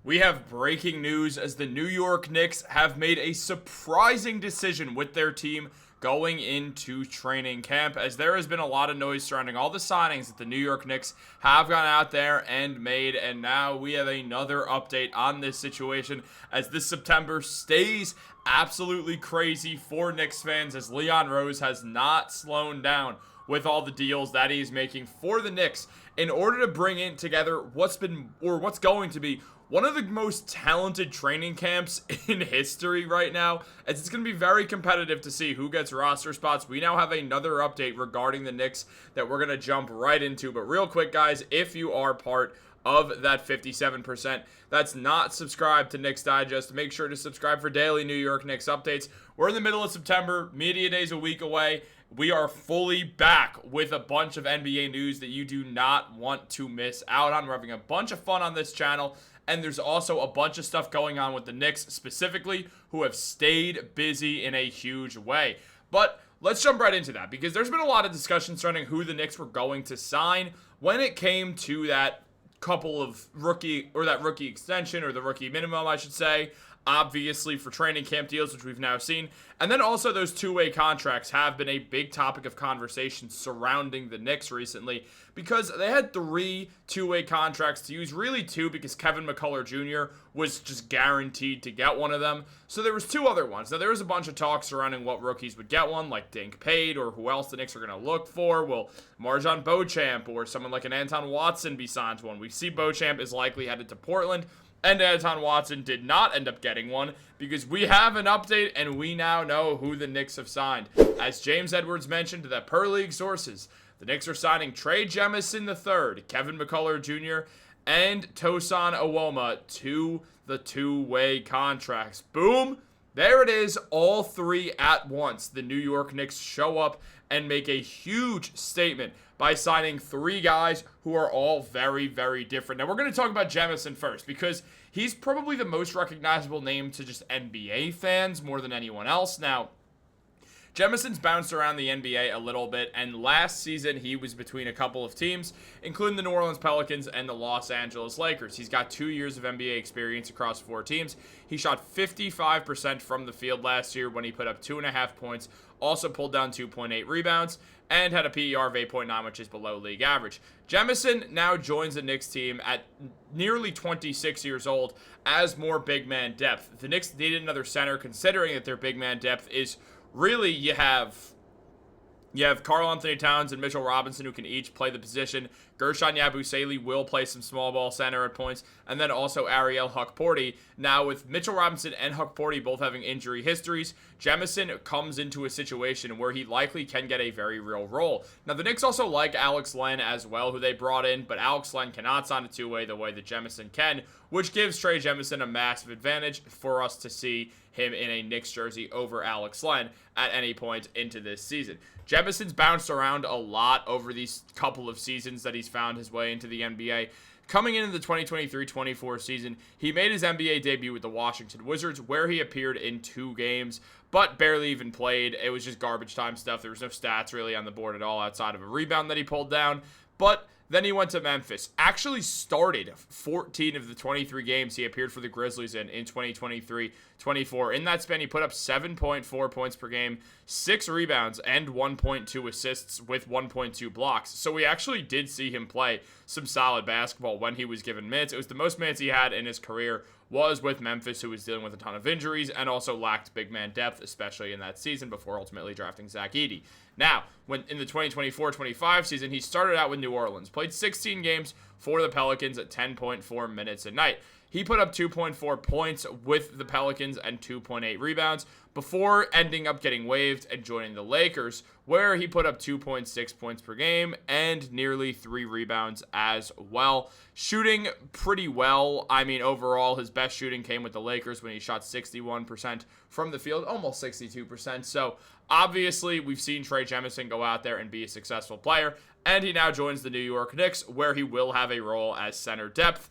We have breaking news as the New York Knicks have made a surprising decision with their team going into training camp, as there has been a lot of noise surrounding all the signings that the New York Knicks have gone out there and made, and now we have another update on this situation as this September stays absolutely crazy for Knicks fans, as Leon Rose has not slowed down with all the deals that he's making for the Knicks in order to bring in together what's going to be one of the most talented training camps in history right now, as it's going to be very competitive to see who gets roster spots. We now have another update regarding the Knicks that we're going to jump right into. But real quick, guys, if you are part of that 57% that's not subscribed to Knicks Digest, make sure to subscribe for daily New York Knicks updates. We're in the middle of September, media days a week away. We are fully back with a bunch of NBA news that you do not want to miss out on. We're having a bunch of fun on this channel. And there's also a bunch of stuff going on with the Knicks specifically, who have stayed busy in a huge way. But let's jump right into that, because there's been a lot of discussion surrounding who the Knicks were going to sign when it came to that rookie extension, or the rookie minimum, I should say. Obviously for training camp deals, which we've now seen. And then also those two-way contracts have been a big topic of conversation surrounding the Knicks recently, because they had 3 two-way contracts to use, really 2, because Kevin McCullar Jr. was just guaranteed to get one of them. So there was 2 other ones. Now there was a bunch of talk surrounding what rookies would get one, like Dink Pate, or who else the Knicks are going to look for. Will Marjon Beauchamp or someone like an Anton Watson be signed to one? We see Beauchamp is likely headed to Portland, and Anton Watson did not end up getting one, because we have an update and we now know who the Knicks have signed. As James Edwards mentioned, that per league sources, the Knicks are signing Trey Jemison III, Kevin McCullar Jr., and Tosan Evbuomwan to the two-way contracts. Boom! There it is, all 3 at once. The New York Knicks show up and make a huge statement by signing 3 guys who are all very, very different. Now, we're going to talk about Jemison first, because he's probably the most recognizable name to just NBA fans more than anyone else. Now, Jemison's bounced around the NBA a little bit, and last season he was between a couple of teams, including the New Orleans Pelicans and the Los Angeles Lakers. He's got 2 years of NBA experience across 4 teams. He shot 55% from the field last year when he put up 2.5 points, also pulled down 2.8 rebounds, and had a PER of 8.9, which is below league average. Jemison now joins the Knicks team at nearly 26 years old as more big man depth. The Knicks needed another center, considering that their big man depth is really, you have Karl-Anthony Towns and Mitchell Robinson, who can each play the position. Guerschon Yabusele will play some small ball center at points. And then also Ariel Hukporti. Now, with Mitchell Robinson and Hukporti both having injury histories, Jemison comes into a situation where he likely can get a very real role. Now, the Knicks also like Alex Len as well, who they brought in, but Alex Len cannot sign a two-way the way that Jemison can, which gives Trey Jemison a massive advantage for us to see him in a Knicks jersey over Alex Len at any point into this season. Jemison's bounced around a lot over these couple of seasons that he's found his way into the NBA. Coming into the 2023-24 season, he made his NBA debut with the Washington Wizards, where he appeared in 2 games, but barely even played. It was just garbage time stuff. There was no stats really on the board at all outside of a rebound that he pulled down. But then he went to Memphis. Actually started 14 of the 23 games he appeared for the Grizzlies in 2023-24. In that span, he put up 7.4 points per game, 6 rebounds, and 1.2 assists with 1.2 blocks. So we actually did see him play some solid basketball when he was given minutes. It was the most minutes he had in his career was with Memphis, who was dealing with a ton of injuries and also lacked big man depth, especially in that season before ultimately drafting Zach Edey. Now, when in the 2024-25 season, he started out with New Orleans, played 16 games for the Pelicans at 10.4 minutes a night. He put up 2.4 points with the Pelicans and 2.8 rebounds before ending up getting waived and joining the Lakers, where he put up 2.6 points per game and nearly 3 rebounds as well. Shooting pretty well. I mean, overall, his best shooting came with the Lakers when he shot 61% from the field, almost 62%. So, obviously, we've seen Trey Jemison go out there and be a successful player, and he now joins the New York Knicks, where he will have a role as center depth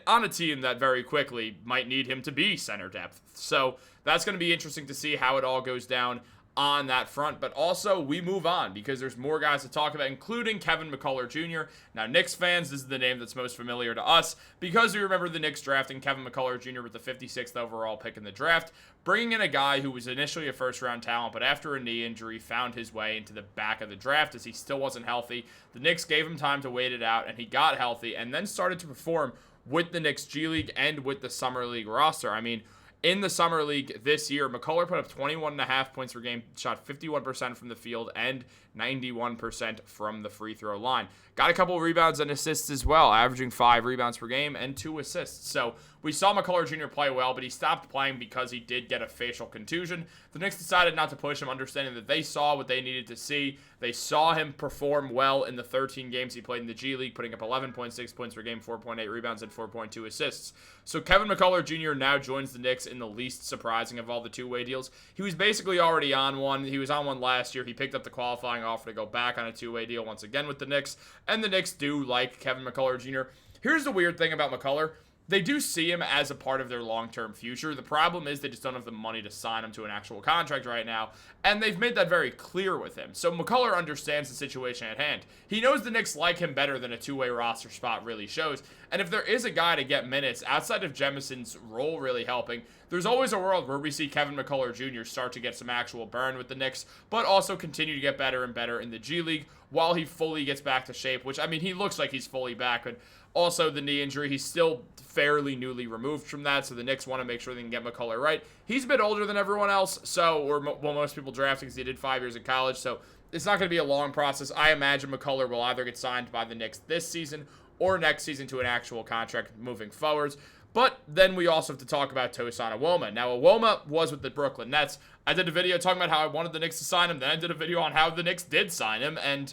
on a team that very quickly might need him to be center depth. So that's going to be interesting to see how it all goes down. on that front, but also we move on because there's more guys to talk about, including Kevin McCullar Jr. Now, Knicks fans, this is the name that's most familiar to us because we remember the Knicks drafting Kevin McCullar Jr. with the 56th overall pick in the draft, bringing in a guy who was initially a first-round talent, but after a knee injury found his way into the back of the draft as he still wasn't healthy. The Knicks gave him time to wait it out, and he got healthy and then started to perform with the Knicks G League and with the Summer League roster. I mean, in the Summer League this year, McCullar put up 21.5 points per game, shot 51% from the field and 91% from the free throw line. Got a couple of rebounds and assists as well, averaging 5 rebounds per game and 2 assists. So we saw McCullar Jr. play well, but he stopped playing because he did get a facial contusion. The Knicks decided not to push him, understanding that they saw what they needed to see. They saw him perform well in the 13 games he played in the G League, putting up 11.6 points per game, 4.8 rebounds, and 4.2 assists. So Kevin McCullar Jr. now joins the Knicks in the least surprising of all the two-way deals. He was basically already on one. He was on one last year. He picked up the qualifying offer to go back on a two-way deal once again with the Knicks, and the Knicks do like Kevin McCullar Jr. Here's the weird thing about McCullar. They do see him as a part of their long-term future. The problem is they just don't have the money to sign him to an actual contract right now, and they've made that very clear with him. So McCullar understands the situation at hand. He knows the Knicks like him better than a two-way roster spot really shows, and if there is a guy to get minutes outside of Jemison's role really helping, there's always a world where we see Kevin McCullar Jr. start to get some actual burn with the Knicks, but also continue to get better and better in the G League while he fully gets back to shape, which, I mean, he looks like he's fully back, but also the knee injury, he's still fairly newly removed from that, so the Knicks want to make sure they can get McCullar right. He's a bit older than everyone else, or most people drafting because he did 5 years in college, so it's not going to be a long process. I imagine McCullar will either get signed by the Knicks this season or next season to an actual contract moving forwards. But then we also have to talk about Tosan Evbuomwan. Now, Evbuomwan was with the Brooklyn Nets. I did a video talking about how I wanted the Knicks to sign him. Then I did a video on how the Knicks did sign him. And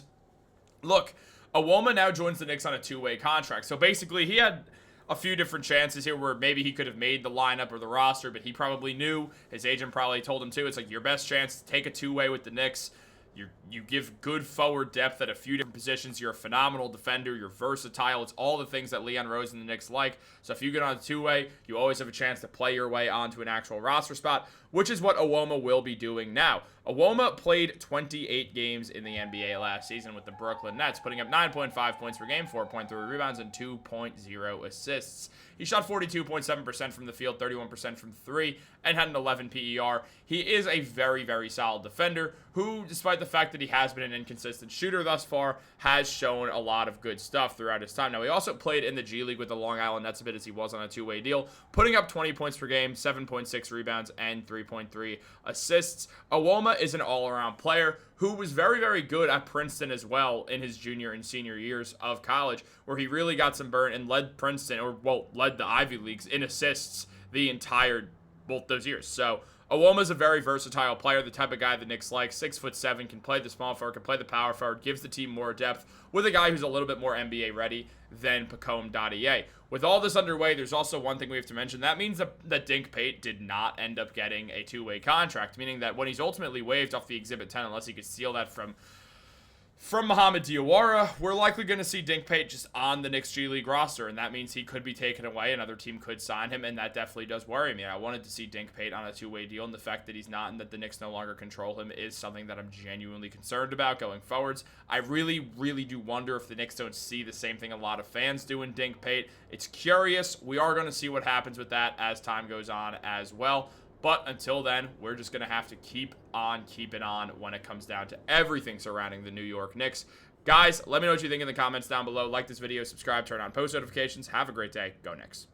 look, Evbuomwan now joins the Knicks on a two-way contract. So basically, he had a few different chances here where maybe he could have made the lineup or the roster, but he probably knew. His agent probably told him to. It's like your best chance to take a two-way with the Knicks. You give good forward depth at a few different positions. You're a phenomenal defender. You're versatile. It's all the things that Leon Rose and the Knicks like. So if you get on a two-way, you always have a chance to play your way onto an actual roster spot, which is what Evbuomwan will be doing now. Evbuomwan played 28 games in the NBA last season with the Brooklyn Nets, putting up 9.5 points per game, 4.3 rebounds, and 2.0 assists. He shot 42.7% from the field, 31% from three, and had an 11 PER. He is a very, very solid defender who, despite the fact that he has been an inconsistent shooter thus far, has shown a lot of good stuff throughout his time. Now, he also played in the G League with the Long Island Nets a bit as he was on a two-way deal, putting up 20 points per game, 7.6 rebounds, and 3.3 assists. Evbuomwan is an all-around player who was very, very good at Princeton as well in his junior and senior years of college, where he really got some burn and led Princeton, led the Ivy Leagues in assists the entire, both those years. So Evbuomwan's a very versatile player, the type of guy the Knicks like. 6'7", can play the small forward, can play the power forward, gives the team more depth with a guy who's a little bit more NBA ready than Pacome Dadier. With all this underway, there's also one thing we have to mention. That means that Dink Pate did not end up getting a two-way contract, meaning that when he's ultimately waived off the Exhibit 10, unless he could steal that from Mohamed Diawara, we're likely going to see Dink Pate just on the Knicks G League roster, and that means he could be taken away. Another team could sign him, and that definitely does worry me. I wanted to see Dink Pate on a two-way deal, and the fact that he's not and that the Knicks no longer control him is something that I'm genuinely concerned about going forwards. I really, really do wonder if the Knicks don't see the same thing a lot of fans do in Dink Pate. It's curious. We are going to see what happens with that as time goes on as well. But until then, we're just going to have to keep on keeping on when it comes down to everything surrounding the New York Knicks. Guys, let me know what you think in the comments down below. Like this video, subscribe, turn on post notifications. Have a great day. Go Knicks.